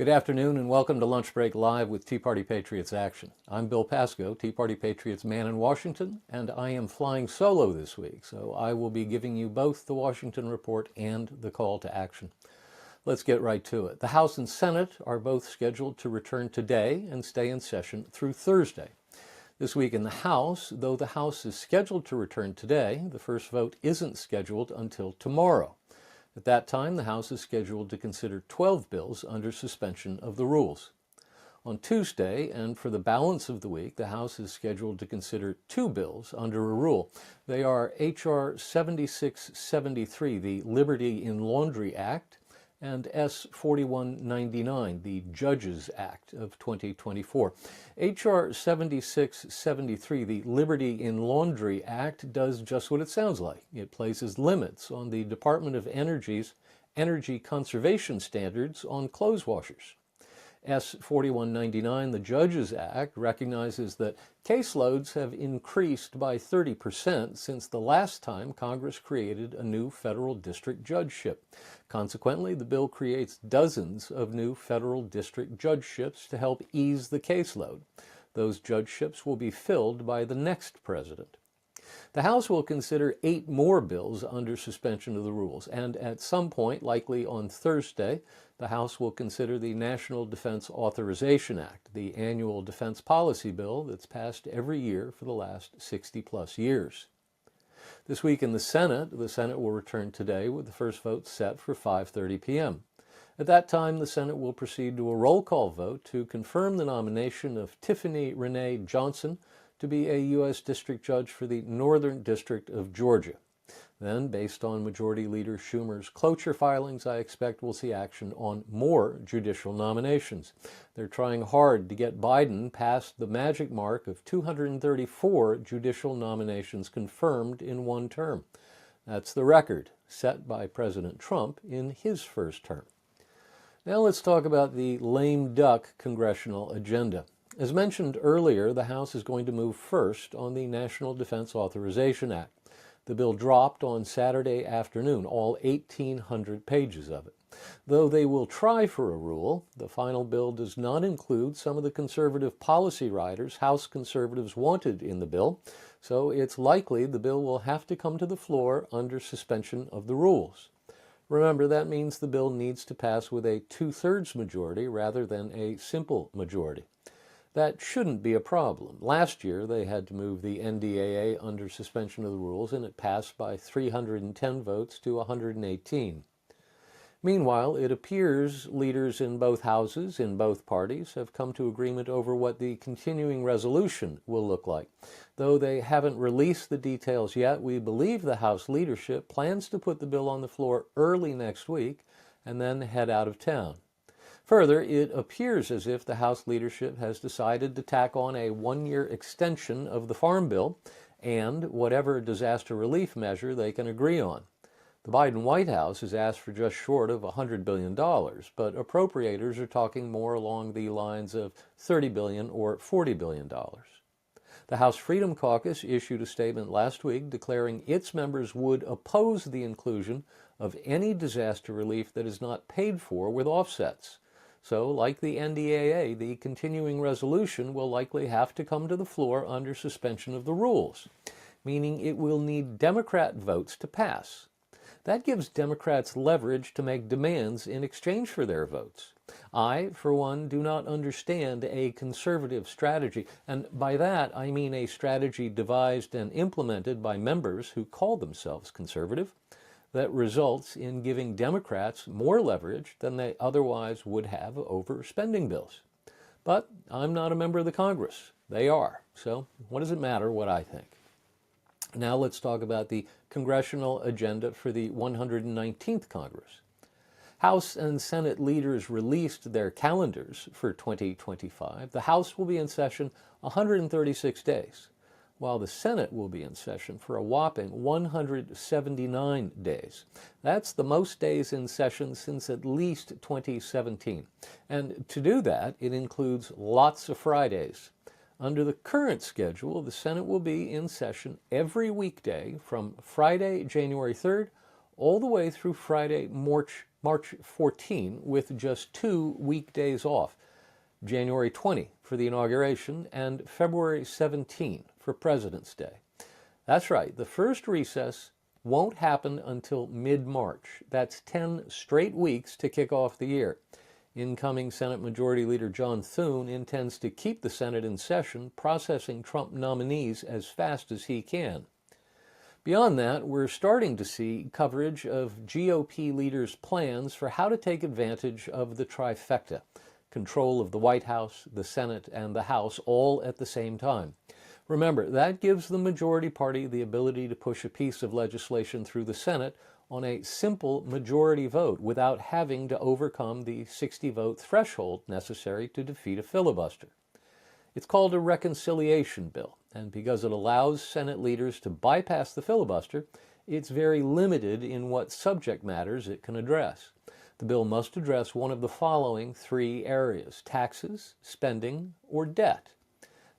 Good afternoon and welcome to Lunch Break Live with Tea Party Patriots Action. I'm Bill Pasco, Tea Party Patriots man in Washington, and I am flying solo this week, so I will be giving you both the Washington Report and the call to action. Let's get right to it. The House and Senate are both scheduled to return today and stay in session through Thursday. This week in the House, though the House is scheduled to return today, the first vote isn't scheduled until tomorrow. At that time, the House is scheduled to consider 12 bills under suspension of the rules. On Tuesday, and for the balance of the week, the House is scheduled to consider 2 bills under a rule. They are H.R. 7673, the Liberty in Laundry Act, and S. 4199, the Judges Act of 2024. H.R. 7673, the Liberty in Laundry Act, does just what it sounds like. It places limits on the Department of Energy's energy conservation standards on clothes washers. S. 4199, the Judges Act, recognizes that caseloads have increased by 30% since the last time Congress created a new federal district judgeship. Consequently, the bill creates dozens of new federal district judgeships to help ease the caseload. Those judgeships will be filled by the next president. The House will consider 8 more bills under suspension of the rules, and at some point, likely on Thursday, the House will consider the National Defense Authorization Act, the annual defense policy bill that's passed every year for the last 60-plus years. This week in the Senate will return today with the first vote set for 5:30 p.m. At that time, the Senate will proceed to a roll call vote to confirm the nomination of Tiffany Renee Johnson to be a U.S. District Judge for the Northern District of Georgia. Then, based on Majority Leader Schumer's cloture filings, I expect we'll see action on more judicial nominations. They're trying hard to get Biden past the magic mark of 234 judicial nominations confirmed in one term. That's the record set by President Trump in his first term. Now let's talk about the lame duck congressional agenda. As mentioned earlier, the House is going to move first on the National Defense Authorization Act. The bill dropped on Saturday afternoon, all 1,800 pages of it. Though they will try for a rule, the final bill does not include some of the conservative policy riders House conservatives wanted in the bill, so it's likely the bill will have to come to the floor under suspension of the rules. Remember, that means the bill needs to pass with a 2/3 majority rather than a simple majority. That shouldn't be a problem. Last year, they had to move the NDAA under suspension of the rules, and it passed by 310 votes to 118. Meanwhile, it appears leaders in both houses, in both parties, have come to agreement over what the continuing resolution will look like. Though they haven't released the details yet, we believe the House leadership plans to put the bill on the floor early next week and then head out of town. Further, it appears as if the House leadership has decided to tack on a 1-year extension of the Farm Bill and whatever disaster relief measure they can agree on. The Biden White House has asked for just short of $100 billion, but appropriators are talking more along the lines of $30 billion or $40 billion. The House Freedom Caucus issued a statement last week declaring its members would oppose the inclusion of any disaster relief that is not paid for with offsets. So, like the NDAA, the continuing resolution will likely have to come to the floor under suspension of the rules, meaning it will need Democrat votes to pass. That gives Democrats leverage to make demands in exchange for their votes. I, for one, do not understand a conservative strategy, and by that I mean a strategy devised and implemented by members who call themselves conservative, that results in giving Democrats more leverage than they otherwise would have over spending bills. But I'm not a member of the Congress. They are. So what does it matter what I think? Now let's talk about the congressional agenda for the 119th Congress. House and Senate leaders released their calendars for 2025. The House will be in session 136 days, while the Senate will be in session for a whopping 179 days. That's the most days in session since at least 2017. And to do that, it includes lots of Fridays. Under the current schedule, the Senate will be in session every weekday from Friday, January 3rd, all the way through Friday, March March 14 with just 2 weekdays off, January 20 for the inauguration and February 17 for President's Day. That's right, the first recess won't happen until mid-March. That's 10 straight weeks to kick off the year. Incoming Senate Majority Leader John Thune intends to keep the Senate in session, processing Trump nominees as fast as he can. Beyond that, we're starting to see coverage of GOP leaders' plans for how to take advantage of the trifecta: control of the White House, the Senate, and the House all at the same time. Remember, that gives the majority party the ability to push a piece of legislation through the Senate on a simple majority vote without having to overcome the 60-vote threshold necessary to defeat a filibuster. It's called a reconciliation bill, and because it allows Senate leaders to bypass the filibuster, it's very limited in what subject matters it can address. The bill must address one of the following 3 areas: taxes, spending, or debt.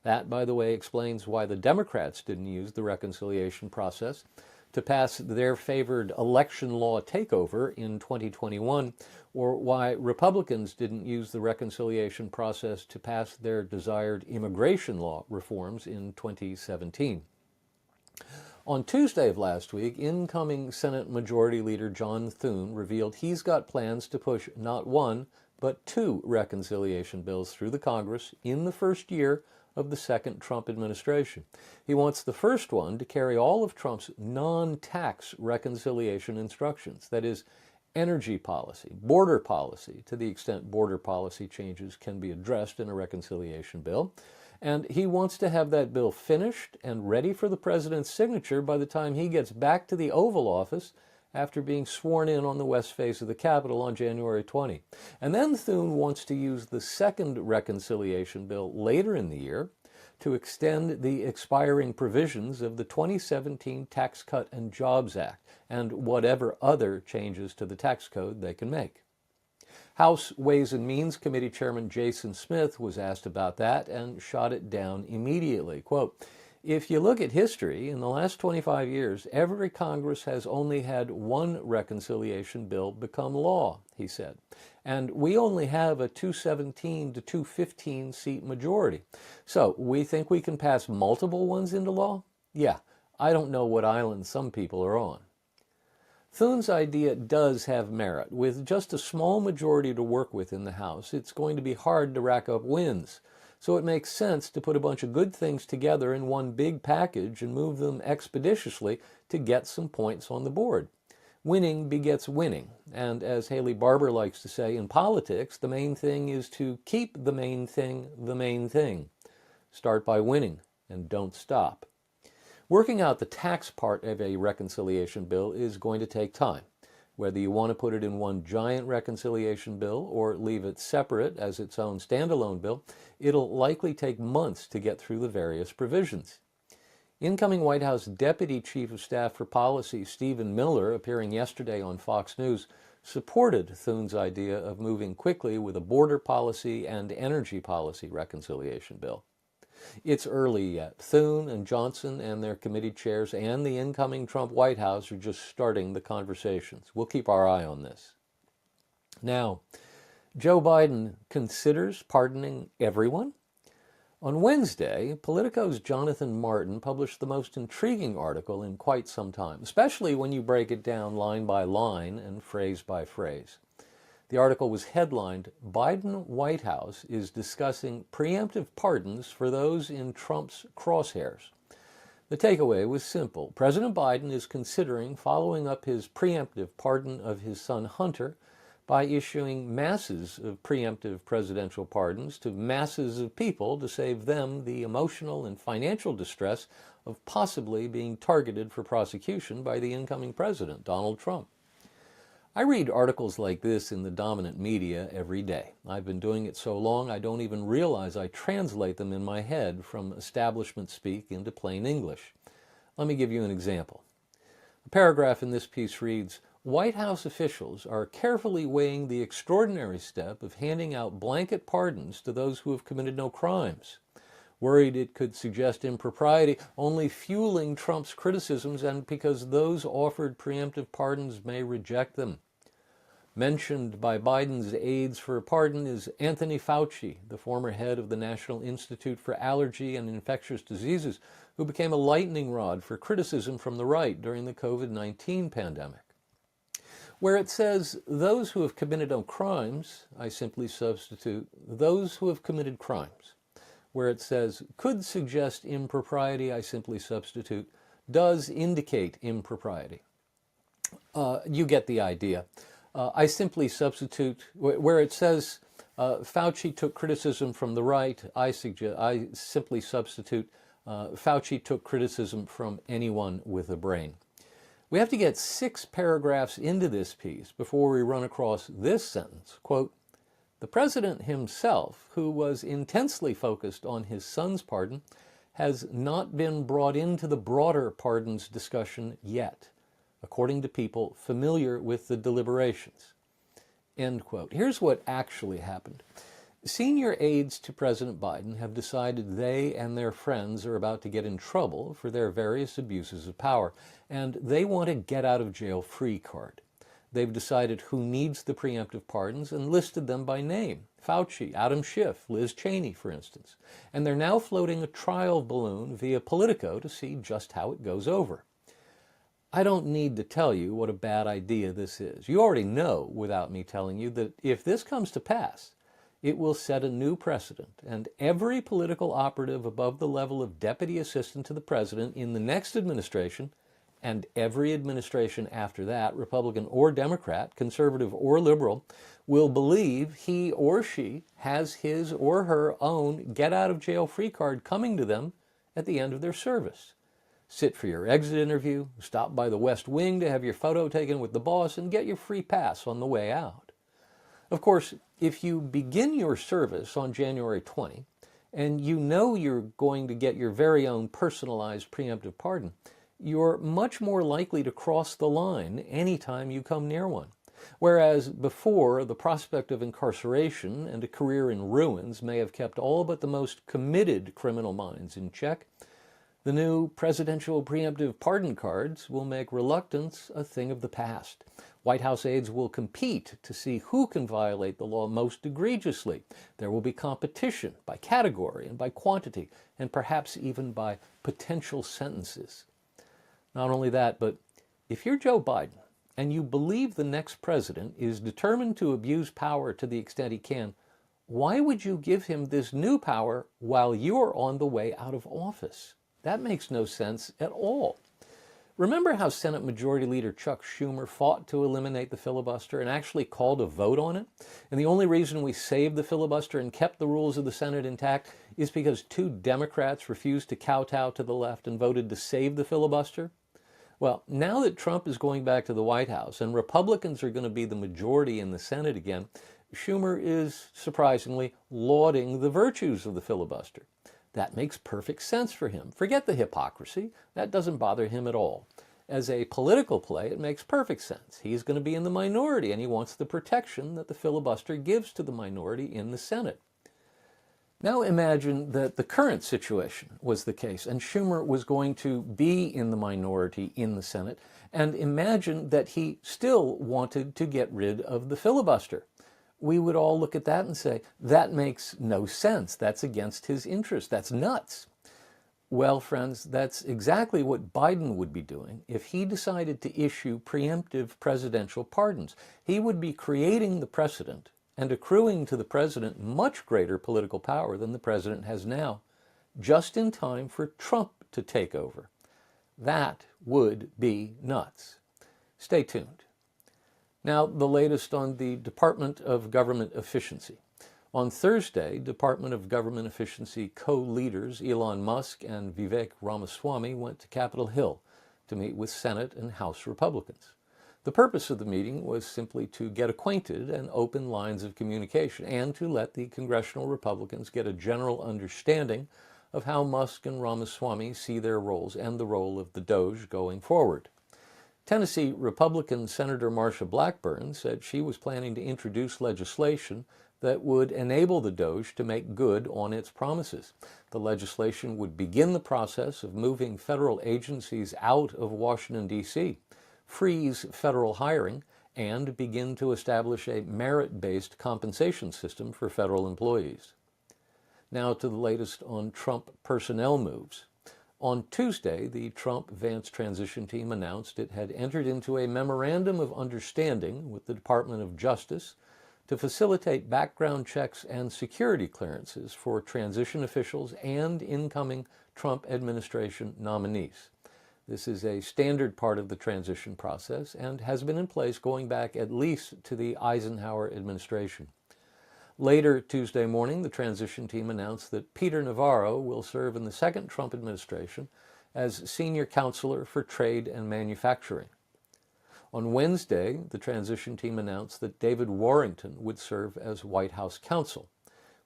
That, by the way, explains why the Democrats didn't use the reconciliation process to pass their favored election law takeover in 2021, or why Republicans didn't use the reconciliation process to pass their desired immigration law reforms in 2017. On Tuesday of last week, incoming Senate Majority Leader John Thune revealed he's got plans to push not 1, but 2 reconciliation bills through the Congress in the first year of the second Trump administration. He wants the first one to carry all of Trump's non-tax reconciliation instructions, that is, energy policy, border policy, to the extent border policy changes can be addressed in a reconciliation bill, and he wants to have that bill finished and ready for the president's signature by the time he gets back to the Oval Office after being sworn in on the west face of the Capitol on January 20. And then Thune wants to use the second reconciliation bill later in the year to extend the expiring provisions of the 2017 Tax Cut and Jobs Act and whatever other changes to the tax code they can make. House Ways and Means Committee Chairman Jason Smith was asked about that and shot it down immediately. Quote, "If you look at history, in the last 25 years, every Congress has only had 1 reconciliation bill become law," he said. "And we only have a 217 to 215 seat majority. So we think we can pass multiple ones into law? Yeah, I don't know what island some people are on." Thune's idea does have merit. With just a small majority to work with in the House, it's going to be hard to rack up wins. So it makes sense to put a bunch of good things together in one big package and move them expeditiously to get some points on the board. Winning begets winning, and as Haley Barbour likes to say, in politics, the main thing is to keep the main thing the main thing. Start by winning, and don't stop. Working out the tax part of a reconciliation bill is going to take time. Whether you want to put it in one giant reconciliation bill or leave it separate as its own standalone bill, it'll likely take months to get through the various provisions. Incoming White House Deputy Chief of Staff for Policy Stephen Miller, appearing yesterday on Fox News, supported Thune's idea of moving quickly with a border policy and energy policy reconciliation bill. It's early yet. Thune and Johnson and their committee chairs and the incoming Trump White House are just starting the conversations. We'll keep our eye on this. Now, Joe Biden considers pardoning everyone? On Wednesday, Politico's Jonathan Martin published the most intriguing article in quite some time, especially when you break it down line by line and phrase by phrase. The article was headlined, "Biden White House is discussing preemptive pardons for those in Trump's crosshairs." The takeaway was simple. President Biden is considering following up his preemptive pardon of his son Hunter by issuing masses of preemptive presidential pardons to masses of people to save them the emotional and financial distress of possibly being targeted for prosecution by the incoming president, Donald Trump. I read articles like this in the dominant media every day. I've been doing it so long I don't even realize I translate them in my head from establishment speak into plain English. Let me give you an example. A paragraph in this piece reads, "White House officials are carefully weighing the extraordinary step of handing out blanket pardons to those who have committed no crimes. Worried it could suggest impropriety, only fueling Trump's criticisms, and because those offered preemptive pardons may reject them. Mentioned by Biden's aides for pardon is Anthony Fauci, the former head of the National Institute for Allergy and Infectious Diseases, who became a lightning rod for criticism from the right during the COVID-19 pandemic. Where it says, those who have committed no crimes, I simply substitute, those who have committed crimes. Where it says, could suggest impropriety, I simply substitute, does indicate impropriety. You get the idea. I simply substitute, where it says, Fauci took criticism from the right, I simply substitute, Fauci took criticism from anyone with a brain. We have to get 6 paragraphs into this piece before we run across this sentence, quote, the president himself, who was intensely focused on his son's pardon, has not been brought into the broader pardons discussion yet, according to people familiar with the deliberations. End quote. Here's what actually happened. Senior aides to President Biden have decided they and their friends are about to get in trouble for their various abuses of power, and they want a get-out-of-jail-free card. They've decided who needs the preemptive pardons and listed them by name. Fauci, Adam Schiff, Liz Cheney, for instance. And they're now floating a trial balloon via Politico to see just how it goes over. I don't need to tell you what a bad idea this is. You already know, without me telling you, that if this comes to pass, it will set a new precedent, and every political operative above the level of deputy assistant to the president in the next administration, and every administration after that, Republican or Democrat, conservative or liberal, will believe he or she has his or her own get-out-of-jail-free card coming to them at the end of their service. Sit for your exit interview, stop by the West Wing to have your photo taken with the boss, and get your free pass on the way out. Of course, if you begin your service on January 20, and you know you're going to get your very own personalized preemptive pardon, you're much more likely to cross the line anytime you come near one. Whereas before, the prospect of incarceration and a career in ruins may have kept all but the most committed criminal minds in check, the new presidential preemptive pardon cards will make reluctance a thing of the past. White House aides will compete to see who can violate the law most egregiously. There will be competition by category and by quantity, and perhaps even by potential sentences. Not only that, but if you're Joe Biden and you believe the next president is determined to abuse power to the extent he can, why would you give him this new power while you're on the way out of office? That makes no sense at all. Remember how Senate Majority Leader Chuck Schumer fought to eliminate the filibuster and actually called a vote on it? And the only reason we saved the filibuster and kept the rules of the Senate intact is because 2 Democrats refused to kowtow to the left and voted to save the filibuster? Well, now that Trump is going back to the White House and Republicans are going to be the majority in the Senate again, Schumer is, surprisingly, lauding the virtues of the filibuster. That makes perfect sense for him. Forget the hypocrisy. That doesn't bother him at all. As a political play, it makes perfect sense. He's going to be in the minority, and he wants the protection that the filibuster gives to the minority in the Senate. Now imagine that the current situation was the case, and Schumer was going to be in the minority in the Senate, and imagine that he still wanted to get rid of the filibuster. We would all look at that and say, that makes no sense. That's against his interest. That's nuts. Well, friends, that's exactly what Biden would be doing if he decided to issue preemptive presidential pardons. He would be creating the precedent and accruing to the president much greater political power than the president has now, just in time for Trump to take over. That would be nuts. Stay tuned. Now, the latest on the Department of Government Efficiency. On Thursday, Department of Government Efficiency co-leaders Elon Musk and Vivek Ramaswamy went to Capitol Hill to meet with Senate and House Republicans. The purpose of the meeting was simply to get acquainted and open lines of communication, and to let the congressional Republicans get a general understanding of how Musk and Ramaswamy see their roles and the role of the DOGE going forward. Tennessee Republican Senator Marsha Blackburn said she was planning to introduce legislation that would enable the DOGE to make good on its promises. The legislation would begin the process of moving federal agencies out of Washington, D.C., freeze federal hiring, and begin to establish a merit-based compensation system for federal employees. Now to the latest on Trump personnel moves. On Tuesday, the Trump-Vance transition team announced it had entered into a memorandum of understanding with the Department of Justice to facilitate background checks and security clearances for transition officials and incoming Trump administration nominees. This is a standard part of the transition process and has been in place going back at least to the Eisenhower administration. Later Tuesday morning, the transition team announced that Peter Navarro will serve in the second Trump administration as senior counselor for trade and manufacturing. On Wednesday, the transition team announced that David Warrington would serve as White House counsel.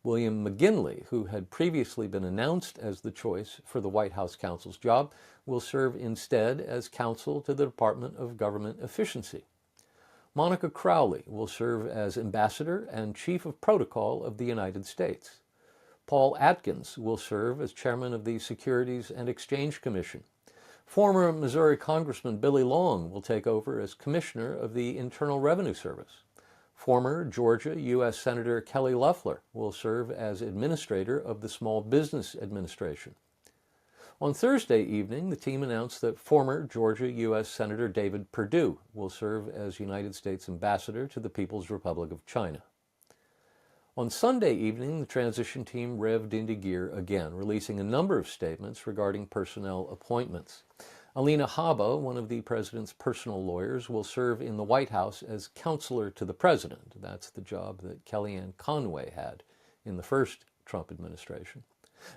William McGinley, who had previously been announced as the choice for the White House counsel's job, will serve instead as counsel to the Department of Government Efficiency. Monica Crowley will serve as ambassador and chief of protocol of the United States. Paul Atkins will serve as chairman of the Securities and Exchange Commission. Former Missouri Congressman Billy Long will take over as commissioner of the Internal Revenue Service. Former Georgia U.S. Senator Kelly Loeffler will serve as administrator of the Small Business Administration. On Thursday evening, the team announced that former Georgia U.S. Senator David Perdue will serve as United States Ambassador to the People's Republic of China. On Sunday evening, the transition team revved into gear again, releasing a number of statements regarding personnel appointments. Alina Habba, one of the president's personal lawyers, will serve in the White House as counselor to the president. That's the job that Kellyanne Conway had in the first Trump administration.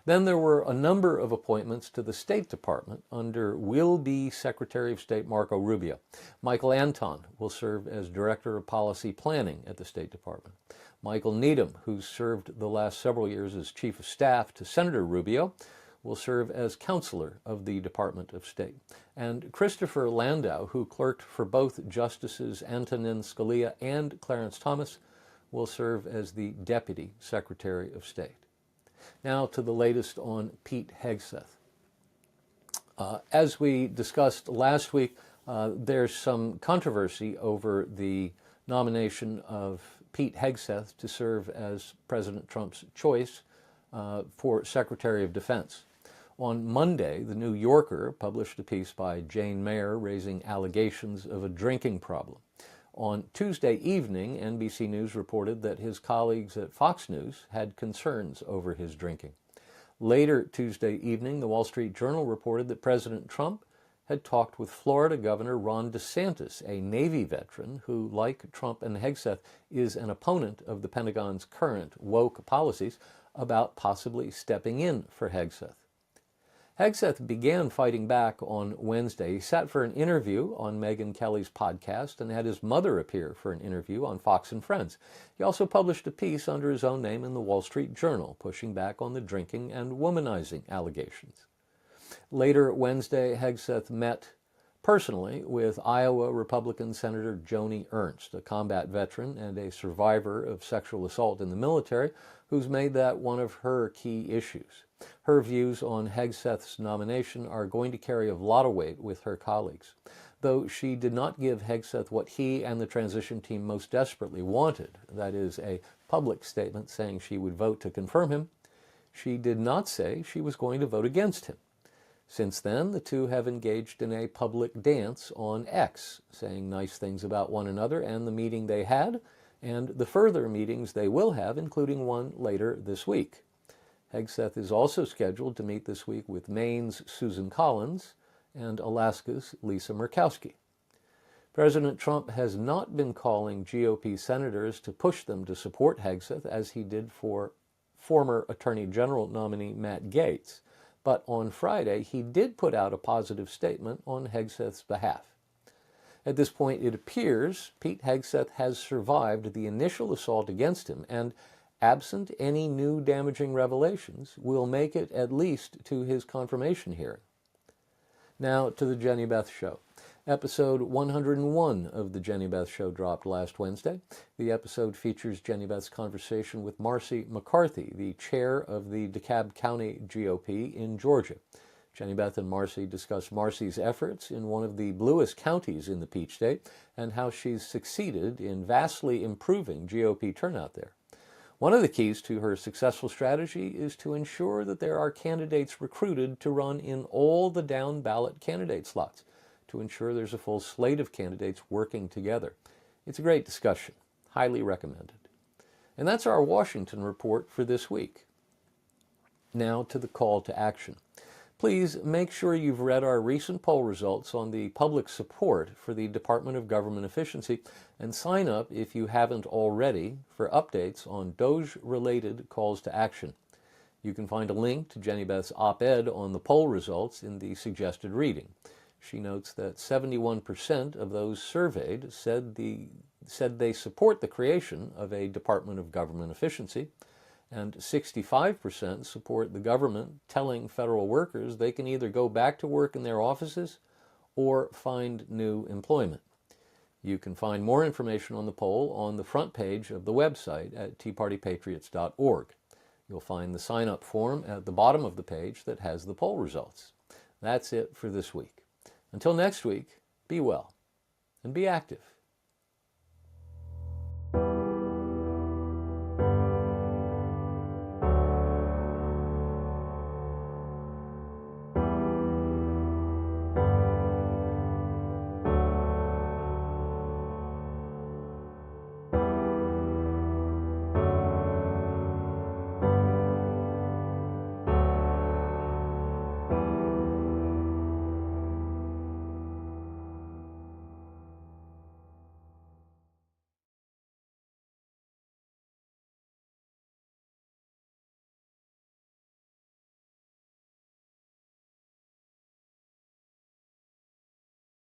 Then there were a number of appointments to the State Department under will-be Secretary of State Marco Rubio. Michael Anton will serve as Director of Policy Planning at the State Department. Michael Needham, who served the last several years as Chief of Staff to Senator Rubio, will serve as Counselor of the Department of State. And Christopher Landau, who clerked for both Justices Antonin Scalia and Clarence Thomas, will serve as the Deputy Secretary of State. Now to the latest on Pete Hegseth. As we discussed last week, there's some controversy over the nomination of Pete Hegseth to serve as President Trump's choice for Secretary of Defense. On Monday, The New Yorker published a piece by Jane Mayer raising allegations of a drinking problem. On Tuesday evening, NBC News reported that his colleagues at Fox News had concerns over his drinking. Later Tuesday evening, the Wall Street Journal reported that President Trump had talked with Florida Governor Ron DeSantis, a Navy veteran who, like Trump and Hegseth, is an opponent of the Pentagon's current woke policies, about possibly stepping in for Hegseth. Hegseth began fighting back on Wednesday. He sat for an interview on Megyn Kelly's podcast and had his mother appear for an interview on Fox and Friends. He also published a piece under his own name in the Wall Street Journal, pushing back on the drinking and womanizing allegations. Later Wednesday, Hegseth met personally with Iowa Republican Senator Joni Ernst, a combat veteran and a survivor of sexual assault in the military, who's made that one of her key issues. Her views on Hegseth's nomination are going to carry a lot of weight with her colleagues. Though she did not give Hegseth what he and the transition team most desperately wanted, that is, a public statement saying she would vote to confirm him, she did not say she was going to vote against him. Since then, the two have engaged in a public dance on X, saying nice things about one another and the meeting they had, and the further meetings they will have, including one later this week. Hegseth is also scheduled to meet this week with Maine's Susan Collins and Alaska's Lisa Murkowski. President Trump has not been calling GOP senators to push them to support Hegseth, as he did for former Attorney General nominee Matt Gaetz. But on Friday, he did put out a positive statement on Hegseth's behalf. At this point, it appears Pete Hegseth has survived the initial assault against him and, absent any new damaging revelations, will make it at least to his confirmation hearing. Now to the Jenny Beth Show. Episode 101 of the Jenny Beth Show dropped last Wednesday. The episode features Jenny Beth's conversation with Marcy McCarthy, the chair of the DeKalb County GOP in Georgia. Jenny Beth and Marcy discuss Marcy's efforts in one of the bluest counties in the Peach State and how she's succeeded in vastly improving GOP turnout there. One of the keys to her successful strategy is to ensure that there are candidates recruited to run in all the down-ballot candidate slots, to ensure there's a full slate of candidates working together. It's a great discussion. Highly recommended. And that's our Washington report for this week. Now to the call to action. Please make sure you've read our recent poll results on the public support for the Department of Government Efficiency and sign up if you haven't already for updates on DOGE-related calls to action. You can find a link to Jenny Beth's op-ed on the poll results in the suggested reading. She notes that 71% of those surveyed said they support the creation of a Department of Government Efficiency, and 65% support the government telling federal workers they can either go back to work in their offices or find new employment. You can find more information on the poll on the front page of the website at teapartypatriots.org. You'll find the sign-up form at the bottom of the page that has the poll results. That's it for this week. Until next week, be well and be active.